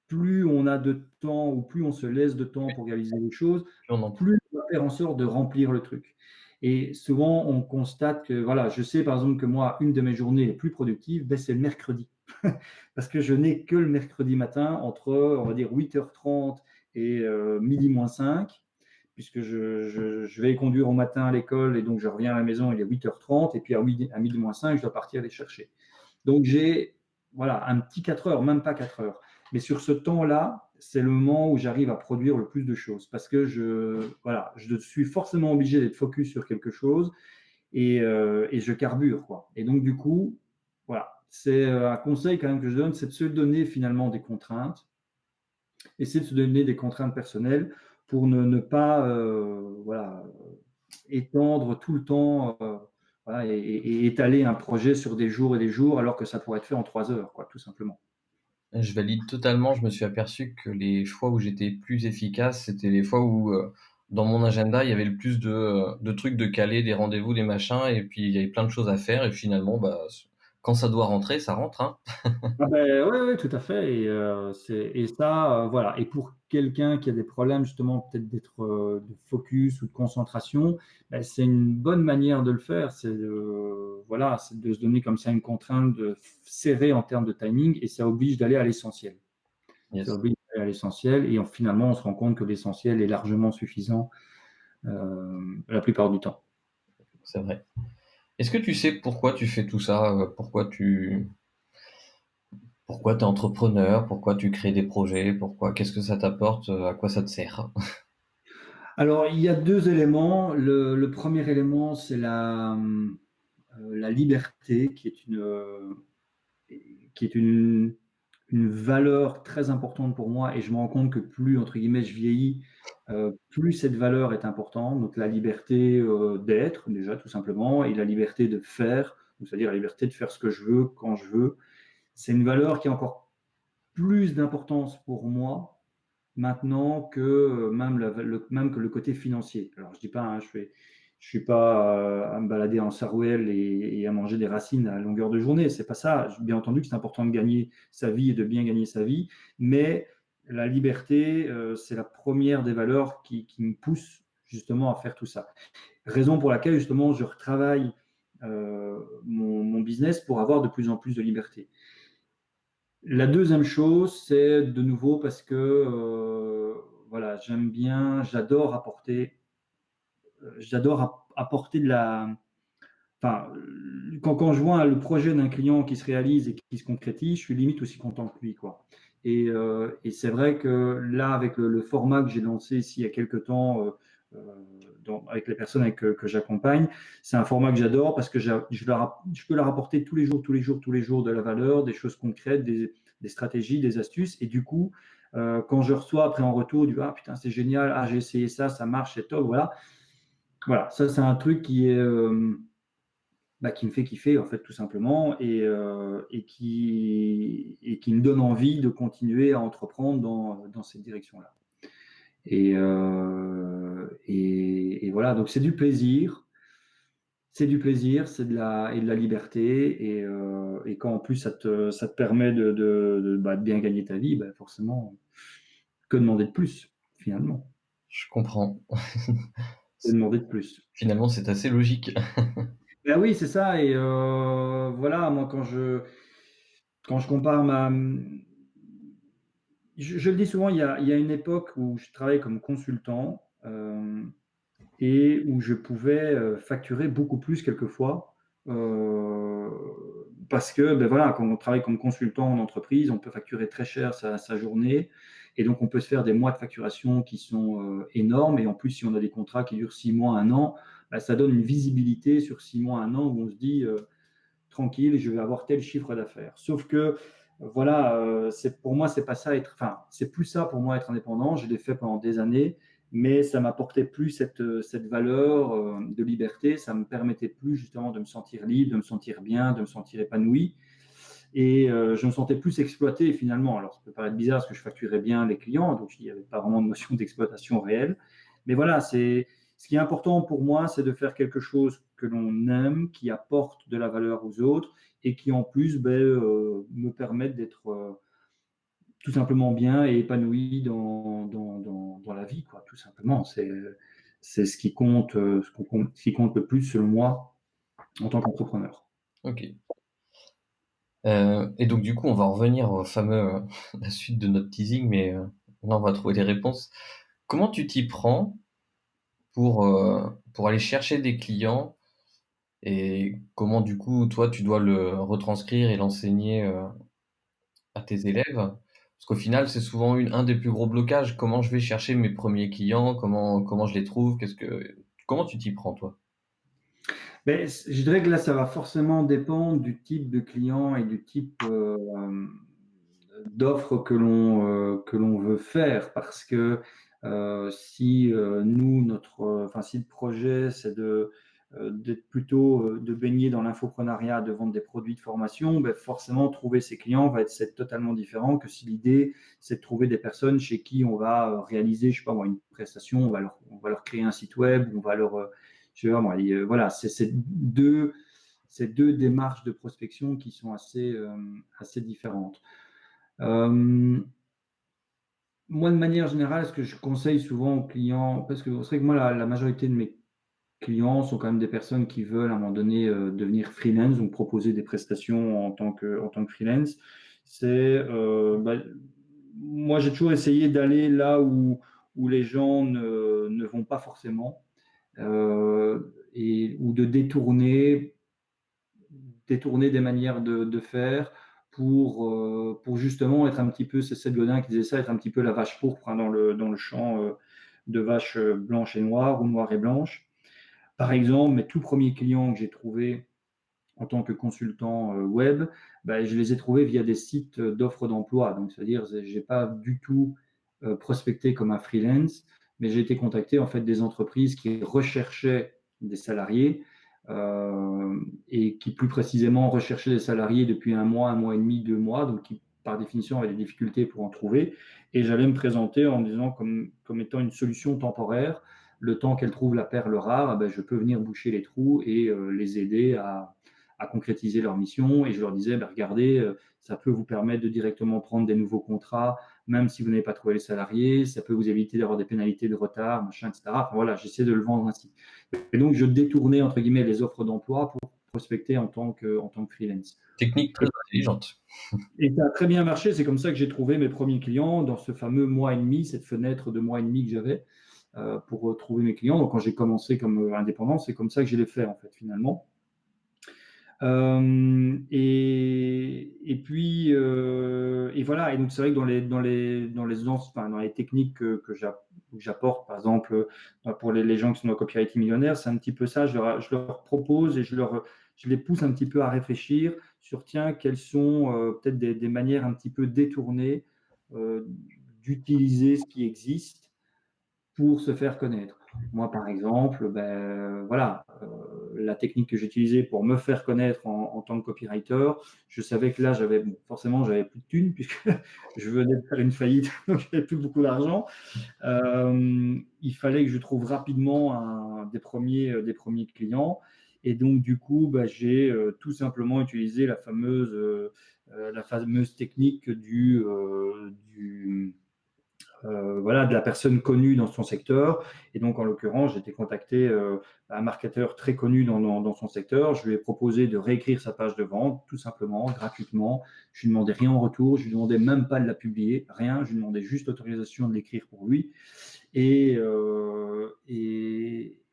plus on a de temps ou plus on se laisse de temps pour réaliser les choses, Puis on en plus on va faire en sorte de remplir le truc. Et souvent, on constate que, voilà, je sais par exemple que moi, une de mes journées les plus productives, c'est le mercredi. Parce que je n'ai que le mercredi matin entre, on va dire, 8h30 et midi moins 5, puisque je vais conduire au matin à l'école et donc je reviens à la maison, il est 8h30, et puis à midi moins 5, je dois partir les chercher. Donc j'ai, voilà, un petit 4 heures, même pas 4 heures. Mais sur ce temps-là, c'est le moment où j'arrive à produire le plus de choses parce que voilà, je suis forcément obligé d'être focus sur quelque chose et je carbure, quoi. Et donc, du coup, voilà, c'est un conseil quand même que je donne, c'est de se donner finalement des contraintes, essayer de se donner des contraintes personnelles pour ne pas, voilà, étendre tout le temps, voilà, et étaler un projet sur des jours et des jours alors que ça pourrait être fait en 3 heures, quoi, tout simplement. Je valide totalement. Je me suis aperçu que les fois où j'étais plus efficace, c'était les fois où, dans mon agenda, il y avait le plus de trucs de calés, des rendez-vous, des machins et puis il y avait plein de choses à faire et finalement, quand ça doit rentrer, ça rentre, hein. Ah ouais, ouais, tout à fait. Et ça, voilà. Et pour quelqu'un qui a des problèmes justement peut-être d'être de focus ou de concentration, c'est une bonne manière de le faire. Voilà, c'est de se donner comme ça une contrainte de serrer en termes de timing, et ça oblige d'aller à l'essentiel. Ça Yes, oblige d'aller à l'essentiel, et finalement on se rend compte que l'essentiel est largement suffisant la plupart du temps. c'est vrai. Est-ce que tu sais pourquoi tu fais tout ça? Pourquoi tu es entrepreneur? Pourquoi tu crées des projets? Qu'est-ce que ça t'apporte? À quoi ça te sert? Alors, il y a deux éléments. Le premier élément, c'est la liberté, qui est une valeur très importante pour moi. Et je me rends compte que plus, entre guillemets, je vieillis, plus cette valeur est importante. Donc, la liberté d'être, déjà, tout simplement, et la liberté de faire, c'est-à-dire la liberté de faire ce que je veux, quand je veux. C'est une valeur qui a encore plus d'importance pour moi maintenant que même que le côté financier. Alors, je dis pas, hein, je suis pas à me balader en sarouel et à manger des racines à longueur de journée. C'est pas ça. Bien entendu que c'est important de gagner sa vie et de bien gagner sa vie, mais la liberté, c'est la première des valeurs qui me pousse justement à faire tout ça. Raison pour laquelle justement je retravaille mon business pour avoir de plus en plus de liberté. La deuxième chose, c'est de nouveau parce que voilà, j'adore apporter de la. Enfin, quand je vois le projet d'un client qui se réalise et qui se concrétise, je suis limite aussi content que lui, quoi. Et c'est vrai que là, avec le format que j'ai lancé ici il y a quelques temps, avec les personnes que j'accompagne, c'est un format que j'adore parce que je peux leur apporter tous les jours, tous les jours, tous les jours de la valeur, des choses concrètes, des stratégies, des astuces. Et du coup, quand je reçois après en retour du ah putain, c'est génial, ah j'ai essayé ça, ça marche, c'est top, voilà. Voilà, ça c'est un truc qui me fait kiffer en fait tout simplement et qui me donne envie de continuer à entreprendre dans cette direction-là. Et voilà, donc c'est du plaisir, et de la liberté, et quand en plus ça te permet de bien gagner ta vie, forcément, que demander de plus finalement? Je comprends. Que demander de plus? Finalement, c'est assez logique. Ben oui, c'est ça. Voilà, moi quand je compare je le dis souvent, il y a une époque où je travaillais comme consultant et où je pouvais facturer beaucoup plus quelquefois. euh, Parce que, ben voilà, quand on travaille comme consultant en entreprise, on peut facturer très cher sa journée. Et donc, on peut se faire des mois de facturation qui sont énormes. Et en plus, si on a des contrats qui durent 6 mois, un an, ben, ça donne une visibilité sur 6 mois, un an où on se dit, tranquille, je vais avoir tel chiffre d'affaires. Sauf que, voilà, pour moi, c'est pas ça être, enfin, c'est plus ça pour moi être indépendant. Je l'ai fait pendant des années, mais ça m'apportait plus cette valeur de liberté. Ça me permettait plus justement de me sentir libre, de me sentir bien, de me sentir épanoui. Et je me sentais plus exploité finalement. Alors, ça peut paraître bizarre parce que je facturais bien les clients, donc il n'y avait pas vraiment de notion d'exploitation réelle. Mais voilà, ce qui est important pour moi, c'est de faire quelque chose que l'on aime, qui apporte de la valeur aux autres et qui en plus me permette d'être tout simplement bien et épanoui dans la vie, quoi, tout simplement. C'est ce qui compte, ce qui compte le plus selon moi en tant qu'entrepreneur. Ok. Et donc du coup, on va revenir au fameux, la suite de notre teasing, mais là, on va trouver des réponses. Comment tu t'y prends pour aller chercher des clients et comment du coup, toi, tu dois le retranscrire et l'enseigner à tes élèves? Parce qu'au final, c'est souvent un des plus gros blocages. Comment je vais chercher mes premiers clients? Comment je les trouve? Comment tu t'y prends, toi? Ben, je dirais que là, ça va forcément dépendre du type de client et du type d'offre que l'on veut faire. Parce que si nous, enfin, si le projet, c'est d'être plutôt de baigner dans l'infoprenariat, de vendre des produits de formation, ben forcément, trouver ses clients c'est totalement différent que si l'idée, c'est de trouver des personnes chez qui on va réaliser, je sais pas moi, une prestation, on va leur créer un site web, on va leur je sais pas moi, voilà, ces deux démarches de prospection qui sont assez différentes. Euh, Moi, de manière générale, ce que je conseille souvent aux clients, parce que c'est vrai que moi, la majorité de mes clients sont quand même des personnes qui veulent à un moment donné devenir freelance, donc proposer des prestations en tant que freelance. C'est, moi, j'ai toujours essayé d'aller là où les gens ne vont pas forcément ou de détourner des manières de faire pour justement être un petit peu, c'est Seth Godin qui disait ça, être un petit peu la vache pourpre hein, dans le champ de vaches blanches et noires ou noires et blanches. Par exemple, mes tout premiers clients que j'ai trouvés en tant que consultant web, ben, je les ai trouvés via des sites d'offres d'emploi. Donc, c'est-à-dire, je n'ai pas du tout prospecté comme un freelance, mais j'ai été contacté en fait des entreprises qui recherchaient des salariés et qui plus précisément recherchaient des salariés depuis un mois et demi, 2 mois, donc qui par définition avaient des difficultés pour en trouver. Et j'allais me présenter en disant comme étant une solution temporaire. Le temps qu'elles trouvent la perle rare, ben, je peux venir boucher les trous et les aider à concrétiser leur mission. Et je leur disais, ben, regardez, ça peut vous permettre de directement prendre des nouveaux contrats, même si vous n'avez pas trouvé les salariés, ça peut vous éviter d'avoir des pénalités de retard, machin, etc. Enfin, voilà, j'essaie de le vendre ainsi. Et donc, je détournais, entre guillemets, les offres d'emploi pour prospecter en tant que freelance. Technique très intelligente. Et ça a très bien marché. C'est comme ça que j'ai trouvé mes premiers clients dans ce fameux mois et demi, cette fenêtre de mois et demi que j'avais pour trouver mes clients. Donc, quand j'ai commencé comme indépendant, c'est comme ça que je l'ai fait, en fait, finalement. Et puis et voilà. Et donc c'est vrai que dans les techniques que j'apporte, par exemple pour les gens qui sont dans Copywriting Millionnaire, c'est un petit peu ça. Je leur propose et je les pousse un petit peu à réfléchir sur tiens quelles sont peut-être des manières un petit peu détournées d'utiliser ce qui existe pour se faire connaître. Moi, par exemple, ben, voilà, la technique que j'utilisais pour me faire connaître en tant que copywriter, je savais que là, forcément, j'avais plus de thunes puisque je venais de faire une faillite, donc j'avais plus beaucoup d'argent. Il fallait que je trouve rapidement des premiers clients. Et donc, du coup, ben, j'ai tout simplement utilisé la fameuse technique du voilà, de la personne connue dans son secteur. Et donc, en l'occurrence, j'ai été contacté un marketeur très connu dans son secteur. Je lui ai proposé de réécrire sa page de vente, tout simplement, gratuitement. Je lui demandais rien en retour. Je lui demandais même pas de la publier, rien. Je lui demandais juste l'autorisation de l'écrire pour lui. Et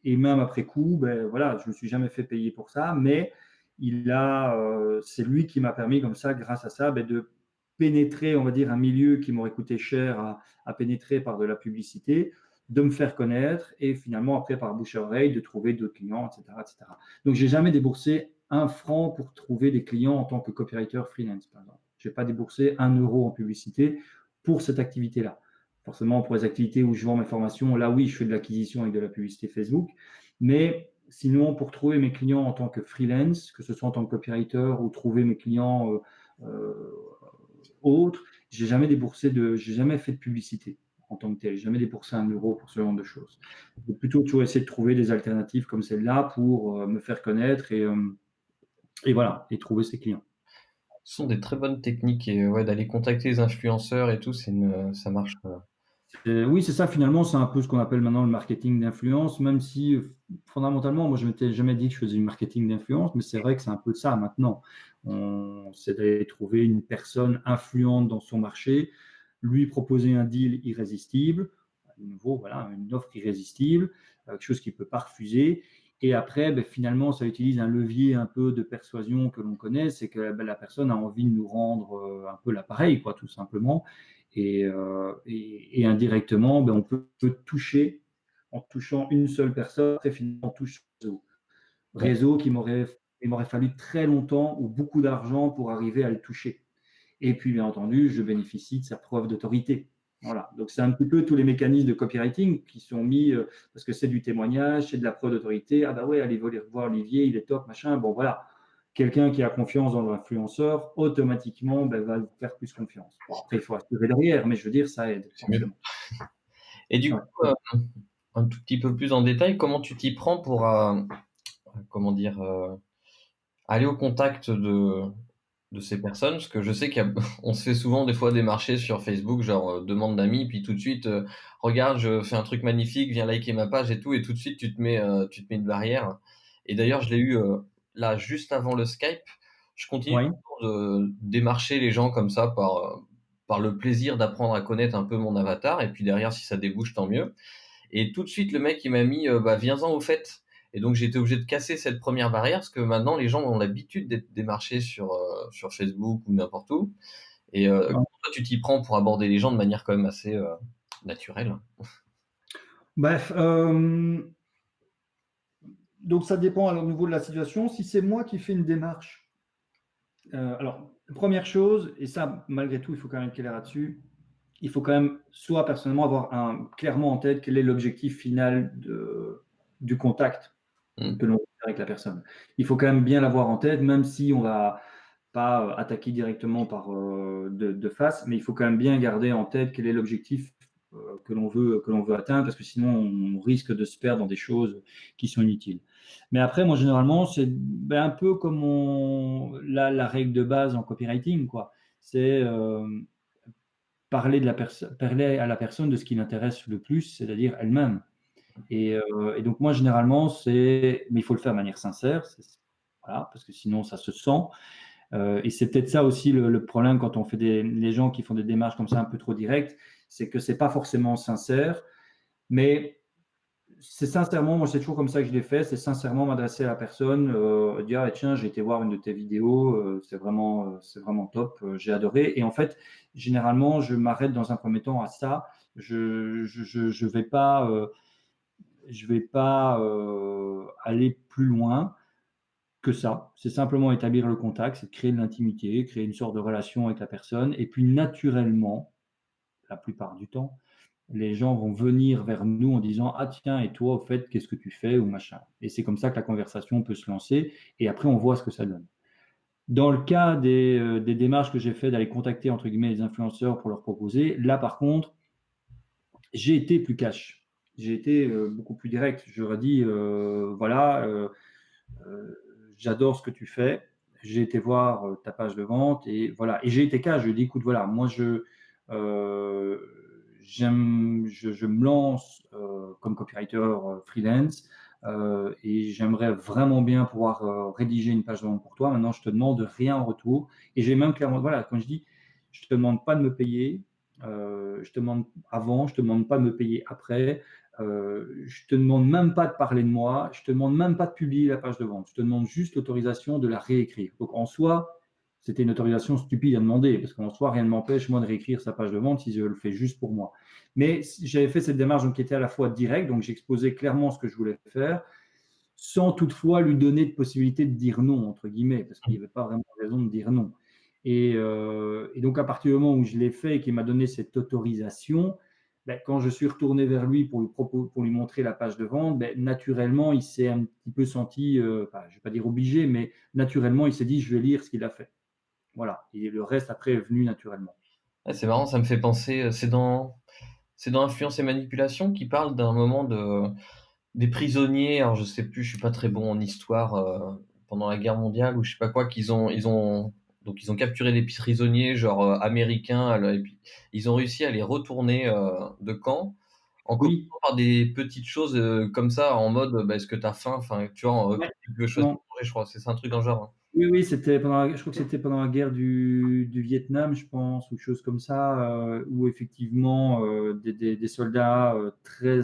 même après coup, ben, voilà, je me suis jamais fait payer pour ça, mais c'est lui qui m'a permis comme ça, grâce à ça, ben, de pénétrer, on va dire, un milieu qui m'aurait coûté cher à pénétrer par de la publicité, de me faire connaître et finalement après par bouche à oreille de trouver d'autres clients, etc., etc. Donc j'ai jamais déboursé un franc pour trouver des clients en tant que copywriter freelance, par exemple. J'ai pas déboursé un euro en publicité pour cette activité-là. Forcément, pour les activités où je vends mes formations, là oui, je fais de l'acquisition avec de la publicité Facebook. Mais sinon, pour trouver mes clients en tant que freelance, que ce soit en tant que copywriter ou trouver mes clients autres, j'ai jamais fait de publicité en tant que tel. J'ai jamais déboursé un euro pour ce genre de choses. J'ai plutôt toujours essayé de trouver des alternatives comme celle-là pour me faire connaître et voilà, et trouver ses clients. Ce sont des très bonnes techniques et ouais, d'aller contacter les influenceurs et tout, ça marche. Oui, c'est ça, finalement, c'est un peu ce qu'on appelle maintenant le marketing d'influence, même si fondamentalement, moi, je m'étais jamais dit que je faisais du marketing d'influence, mais c'est vrai que c'est un peu ça maintenant. C'est d'aller trouver une personne influente dans son marché, lui proposer un deal irrésistible, à nouveau, voilà, une offre irrésistible, quelque chose qu'il ne peut pas refuser. Et après, ben, finalement, ça utilise un levier un peu de persuasion que l'on connaît, c'est que ben, la personne a envie de nous rendre un peu l'appareil, quoi, tout simplement. Et indirectement, ben, on peut toucher, en touchant une seule personne, après finalement on touche le réseau. Ouais. Réseau il m'aurait fallu très longtemps ou beaucoup d'argent pour arriver à le toucher. Et puis, bien entendu, je bénéficie de sa preuve d'autorité. Voilà. Donc, c'est un petit peu tous les mécanismes de copywriting qui sont mis, parce que c'est du témoignage, c'est de la preuve d'autorité. Ah bah ouais, allez voir Olivier, il est top, machin. Bon, voilà. Quelqu'un qui a confiance dans l'influenceur, automatiquement, ben, va vous faire plus confiance. Bon, après, il faut assurer derrière, mais je veux dire, ça aide, C'est mieux. forcément. Et du Ouais. coup, un tout petit peu plus en détail, comment tu t'y prends pour, comment dire, aller au contact de ces personnes? Parce que je sais on se fait souvent des fois des marchés sur Facebook, genre demande d'amis, puis tout de suite, regarde, je fais un truc magnifique, viens liker ma page et tout de suite tu te mets une barrière. Et d'ailleurs, je l'ai eu là juste avant le Skype. Je continue Oui. toujours de démarcher les gens comme ça par le plaisir d'apprendre à connaître un peu mon avatar. Et puis derrière, si ça débouche, tant mieux. Et tout de suite, le mec, il m'a mis, bah, viens-en au fait. Et donc, j'ai été obligé de casser cette première barrière parce que maintenant, les gens ont l'habitude d'être démarchés sur Facebook ou n'importe où. Et Ouais. comment toi, tu t'y prends pour aborder les gens de manière quand même assez naturelle? Bref, donc ça dépend au niveau de la situation. Si c'est moi qui fais une démarche, alors, première chose, et ça, malgré tout, il faut quand même être clair là-dessus, il faut quand même, soit personnellement, avoir clairement en tête quel est l'objectif final du contact Mm. que l'on veut faire avec la personne. Il faut quand même bien l'avoir en tête, même si on va pas attaquer directement de face, mais il faut quand même bien garder en tête quel est l'objectif que l'on veut atteindre, parce que sinon on risque de se perdre dans des choses qui sont inutiles. Mais après, moi généralement, c'est ben, un peu comme la règle de base en copywriting, quoi. C'est parler à la personne de ce qui l'intéresse le plus, c'est-à-dire elle-même. Et donc moi généralement, mais il faut le faire de manière sincère, voilà, parce que sinon ça se sent. Et c'est peut-être ça aussi le problème quand on fait les gens qui font des démarches comme ça un peu trop directes, c'est que c'est pas forcément sincère, mais c'est sincèrement, moi c'est toujours comme ça que je l'ai fait, c'est sincèrement m'adresser à la personne, dire ah, tiens j'ai été voir une de tes vidéos, c'est vraiment top, j'ai adoré. Et en fait généralement je m'arrête dans un premier temps à ça, je vais pas aller plus loin que ça. C'est simplement établir le contact, c'est créer de l'intimité, créer une sorte de relation avec la personne. Et puis, naturellement, la plupart du temps, les gens vont venir vers nous en disant ah tiens, et toi, au fait, qu'est-ce que tu fais ou machin. Et c'est comme ça que la conversation peut se lancer. Et après, on voit ce que ça donne. Dans le cas des démarches que j'ai fait d'aller contacter, entre guillemets, les influenceurs pour leur proposer, là, par contre, j'ai été plus cash. J'ai été beaucoup plus direct. Je leur ai dit, voilà, euh, j'adore ce que tu fais. J'ai été voir ta page de vente et voilà. Et j'ai été cash. Je lui ai dit, écoute, voilà, moi euh, je me lance comme copywriter freelance et j'aimerais vraiment bien pouvoir rédiger une page de vente pour toi. Maintenant, je te demande rien en retour. Et j'ai même clairement, voilà, quand je dis, je te demande pas de me payer, je te demande avant, je te demande pas de me payer après. Je te demande même pas de parler de moi, je te demande même pas de publier la page de vente. Je te demande juste l'autorisation de la réécrire. Donc en soi, c'était une autorisation stupide à demander, parce qu'en soi, rien ne m'empêche, moi, de réécrire sa page de vente si je le fais juste pour moi. Mais j'avais fait cette démarche donc, qui était à la fois directe, donc j'exposais clairement ce que je voulais faire, sans toutefois lui donner de possibilité de dire non, entre guillemets, parce qu'il n'y avait pas vraiment de raison de dire non. Et donc, à partir du moment où je l'ai fait et qu'il m'a donné cette autorisation, ben, quand je suis retourné vers lui pour lui montrer la page de vente, ben, naturellement, il s'est un petit peu senti, enfin, je ne vais pas dire obligé, mais naturellement, il s'est dit, je vais lire ce qu'il a fait. Voilà. Et le reste, après, est venu naturellement. Ouais, c'est marrant, ça me fait penser, c'est dans Influence et Manipulation qui parle d'un moment des prisonniers. Alors je sais plus, je suis pas très bon en histoire, pendant la guerre mondiale ou je sais pas quoi, ils ont capturé des prisonniers genre américains, et puis ils ont réussi à les retourner de camp en commençant Oui, par des petites choses comme ça, en mode bah, est-ce que tu as faim? Enfin, tu vois, ouais, tu peux choisir de non. manger, je crois, c'est un truc dans le genre. Hein. Oui, oui, je crois que c'était pendant la guerre du Vietnam, je pense, ou quelque chose comme ça, où effectivement des soldats très,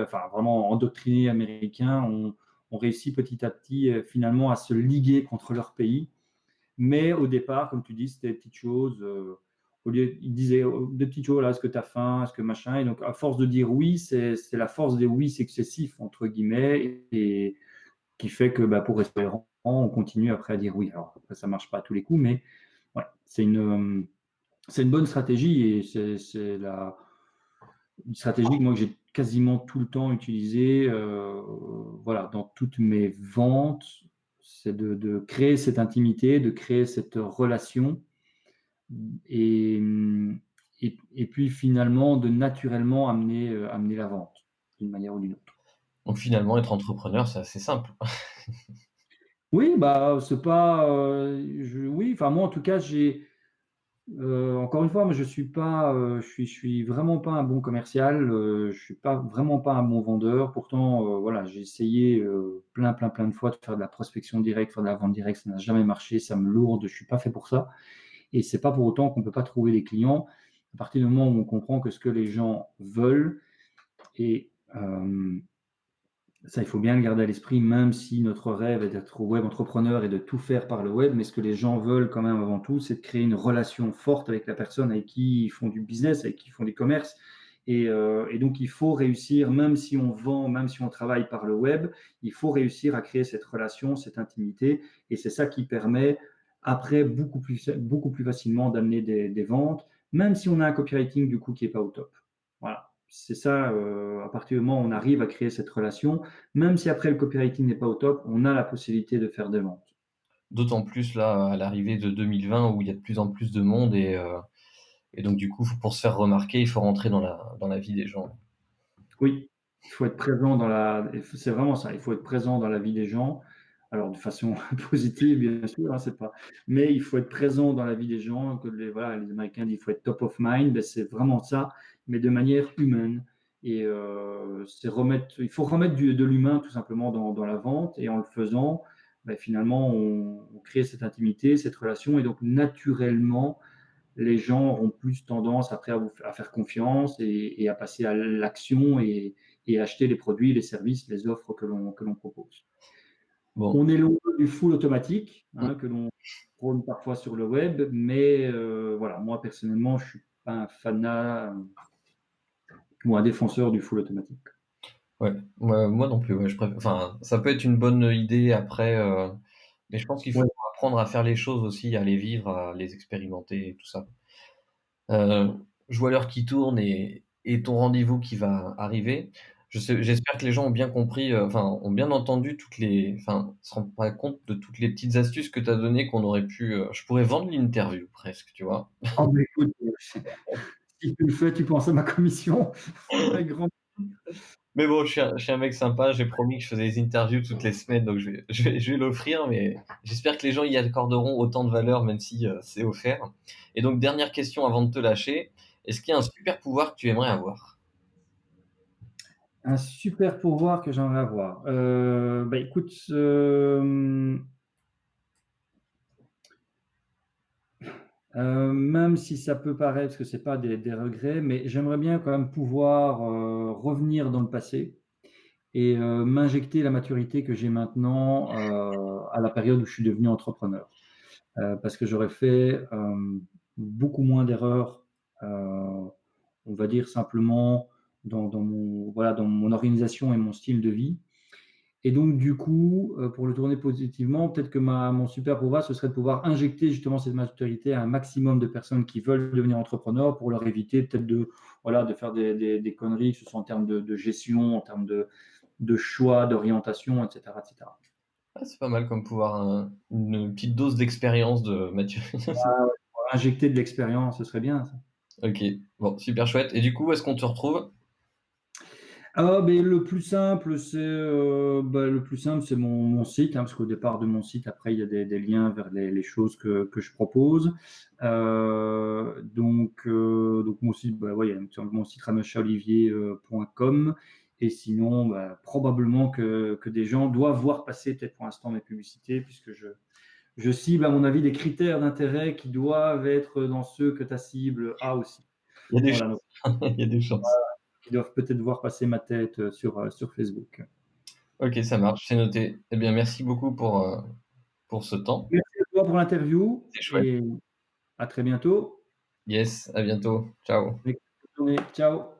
enfin vraiment endoctrinés américains ont réussi petit à petit finalement à se liguer contre leur pays. Mais au départ, comme tu dis, c'était des petites choses. Au lieu, ils disaient des petites choses, là, est-ce que tu as faim, est-ce que machin. Et donc, à force de dire oui, c'est la force des oui successifs, entre guillemets, et qui fait que bah, pour rester rang, on continue après à dire oui. Alors, après, ça ne marche pas à tous les coups, mais ouais, c'est une bonne stratégie et c'est une stratégie que moi, que j'ai quasiment tout le temps utilisée voilà, dans toutes mes ventes. C'est de créer cette intimité, de créer cette relation et, et puis finalement de naturellement amener la vente d'une manière ou d'une autre. Donc finalement, être entrepreneur, c'est assez simple. Oui, bah, c'est pas. Oui, enfin, moi, en tout cas, encore une fois, moi, je suis vraiment pas un bon commercial. Je suis pas vraiment pas un bon vendeur. Pourtant, voilà, j'ai essayé plein de fois de faire de la prospection directe, faire de la vente directe. Ça n'a jamais marché. Ça me lourde. Je suis pas fait pour ça. Et c'est pas pour autant qu'on peut pas trouver des clients. À partir du moment où on comprend que ce que les gens veulent et ça, il faut bien le garder à l'esprit, même si notre rêve est d'être web entrepreneur et de tout faire par le web, mais ce que les gens veulent quand même avant tout, c'est de créer une relation forte avec la personne avec qui ils font du business, avec qui ils font des commerces. Et donc, il faut réussir, même si on vend, même si on travaille par le web, il faut réussir à créer cette relation, cette intimité. Et c'est ça qui permet, après, beaucoup plus facilement d'amener des ventes, même si on a un copywriting, du coup, qui n'est pas au top. Voilà. C'est ça, à partir du moment où on arrive à créer cette relation, même si après le copywriting n'est pas au top, on a la possibilité de faire des ventes. D'autant plus là, à l'arrivée de 2020 où il y a de plus en plus de monde et donc du coup, pour se faire remarquer, il faut rentrer dans la vie des gens. Oui, il faut être présent c'est vraiment ça, il faut être présent dans la vie des gens. Alors de façon positive, bien sûr, hein, c'est pas, mais il faut être présent dans la vie des gens, voilà, les Américains disent il faut être top of mind, ben, c'est vraiment ça, mais de manière humaine. Et il faut remettre de l'humain tout simplement dans la vente, et en le faisant, ben, finalement, on crée cette intimité, cette relation, et donc naturellement, les gens auront plus tendance après à faire confiance et à passer à l'action et acheter les produits, les services, les offres que l'on propose. Bon, On est loin du full automatique mm, hein, que l'on prône parfois sur le web, mais voilà, moi personnellement, je suis pas un fanat ou un défenseur du full automatique. ouais, moi non plus. Ouais, enfin, ça peut être une bonne idée après, mais je pense qu'il faut Ouais. apprendre à faire les choses aussi, à les vivre, à les expérimenter et tout ça. Euh, je vois l'heure qui tourne et ton rendez-vous qui va arriver. J'espère que les gens ont bien compris, enfin, ont bien entendu enfin, se rendent pas compte de toutes les petites astuces que tu as données qu'on aurait pu. Je pourrais vendre l'interview presque, tu vois. Oh, mais écoute, si tu le fais, tu penses à ma commission. Avec grand... Mais bon, je suis un mec sympa, j'ai promis que je faisais des interviews toutes les semaines, donc je vais l'offrir, mais j'espère que les gens y accorderont autant de valeur, même si c'est offert. Et donc, dernière question avant de te lâcher, est-ce qu'il y a un super pouvoir que tu aimerais avoir? Un super pouvoir que j'aimerais avoir. Bah, écoute, même si ça peut paraître que c'est pas des regrets, mais j'aimerais bien quand même pouvoir, revenir dans le passé et m'injecter la maturité que j'ai maintenant, à la période où je suis devenu entrepreneur. Parce que j'aurais fait, beaucoup moins d'erreurs, on va dire simplement dans mon organisation et mon style de vie. Et donc du coup, pour le tourner positivement, peut-être que ma mon super pouvoir, ce serait de pouvoir injecter justement cette maturité à un maximum de personnes qui veulent devenir entrepreneurs pour leur éviter peut-être de faire des conneries, que ce soit en termes de gestion, en termes de choix, d'orientation, et cetera, et cetera. Ah, c'est pas mal comme pouvoir, une petite dose d'expérience de maturité. Injecter de l'expérience, ce serait bien ça. Ok, bon, super chouette. Et du coup, où est-ce qu'on te retrouve? Ah beh, le plus simple, c'est mon site, hein, parce qu'au départ de mon site, après, il y a des liens vers les choses que je propose. Donc mon site, bah, ouais, il y a sur mon site ramechalolivier, .com. Et sinon, bah, probablement que des gens doivent voir passer, peut-être pour l'instant, mes publicités, puisque je cible, à mon avis, des critères d'intérêt qui doivent être dans ceux que ta cible a aussi. Il y a des Voilà, donc chances. Il y a des chances. ils doivent peut-être voir passer ma tête, sur Facebook. Ok, ça marche, c'est noté. Eh bien, merci beaucoup pour ce temps. Merci à toi pour l'interview C'est chouette. et à très bientôt. Yes, à bientôt. Ciao. Bonne journée. Ciao.